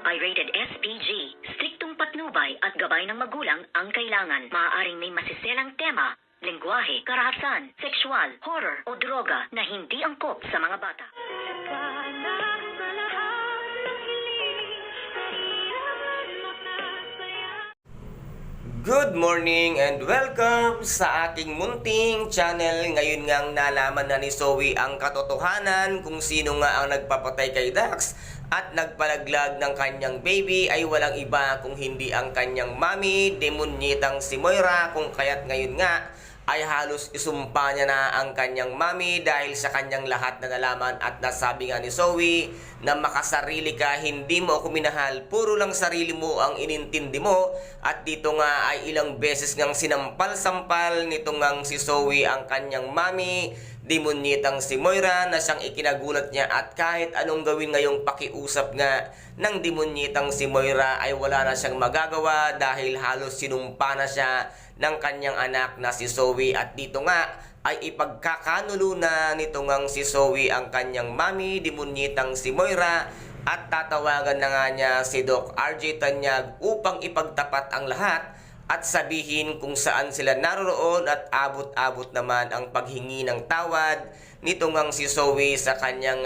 Pirated SPG. Striktong patnubay at gabay ng magulang ang kailangan. Maaaring may masiselang tema, lengguwahe, karahasan, sexual, horror o droga na hindi angkop sa mga bata. Good morning and welcome sa aking munting channel. Ngayon ngang nalaman na ni Zoe ang katotohanan kung sino nga ang nagpapatay kay Dax at nagpalaglag ng kanyang baby ay walang iba kung hindi ang kanyang mami, demonyitang si Moira, kung kaya't ngayon nga ay halos isumpa niya na ang kanyang mami dahil sa kanyang lahat na nalaman at nasabi nga ni Zoe na makasarili ka, hindi mo ako minahal, puro lang sarili mo ang inintindi mo. At dito nga ay ilang beses ngang sinampal-sampal nito ngang si Zoe ang kanyang mami, demonyitang si Moira, na siyang ikinagulat niya at kahit anong gawin ngayong pakiusap nga ng demonyitang si Moira ay wala na siyang magagawa dahil halos sinumpa na siya ng kanyang anak na si Zoe. At dito nga ay ipagkakanulo na nito ngang si Zoe ang kanyang mami, demonyitang si Moira, at tatawagan na nga niya si Doc RJ Tanyag upang ipagtapat ang lahat at sabihin kung saan sila naroroon at abot-abot naman ang paghingi ng tawad nito ngang si Zoe sa kanyang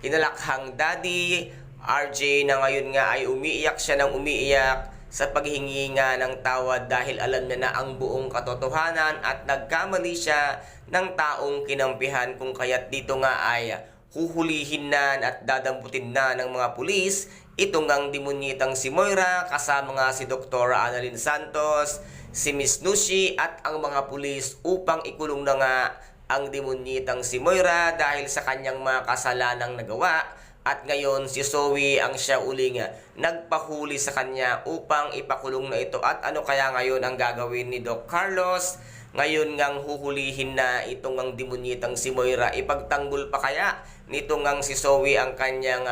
kinalakhang daddy RJ, na ngayon nga ay umiiyak siya ng umiiyak sa paghingi nga ng tawad dahil alam niya na ang buong katotohanan at nagkamali siya ng taong kinampihan, kung kaya't dito nga ay huhulihin na at dadamputin na ng mga pulis itong ang demonyitang si Moira kasama nga si Dr. Annalyn Santos, si Miss Nushi at ang mga pulis upang ikulong na nga ang demonyitang si Moira dahil sa kanyang mga kasalanang nagawa. At ngayon si Zoe ang siya uling nagpahuli sa kanya upang ipakulong na ito. At ano kaya ngayon ang gagawin ni Doc Carlos? Ngayon ngang huhulihin na itong ang demonyitang si Moira. Ipagtanggol pa kaya nito ngang si Zoe ang kanyang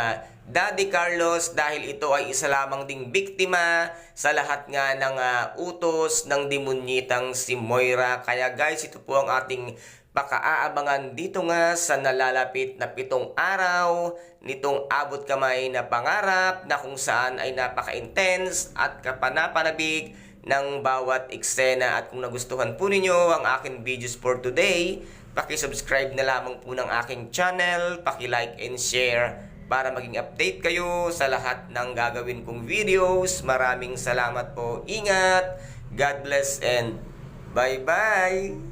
Daddy Carlos dahil ito ay isa lamang ding biktima sa lahat nga ng utos ng demonyitang si Moira. Kaya guys, ito po ang ating pakaaabangan dito nga sa nalalapit na 7 araw nitong abot kamay na pangarap na kung saan ay napaka-intense at kapanapanabik ng bawat eksena. At kung nagustuhan po ninyo ang aking videos for today, paki-subscribe na lamang po ng aking channel, paki-like and share para maging update kayo sa lahat ng gagawin kong videos. Maraming salamat po. Ingat, God bless and bye-bye!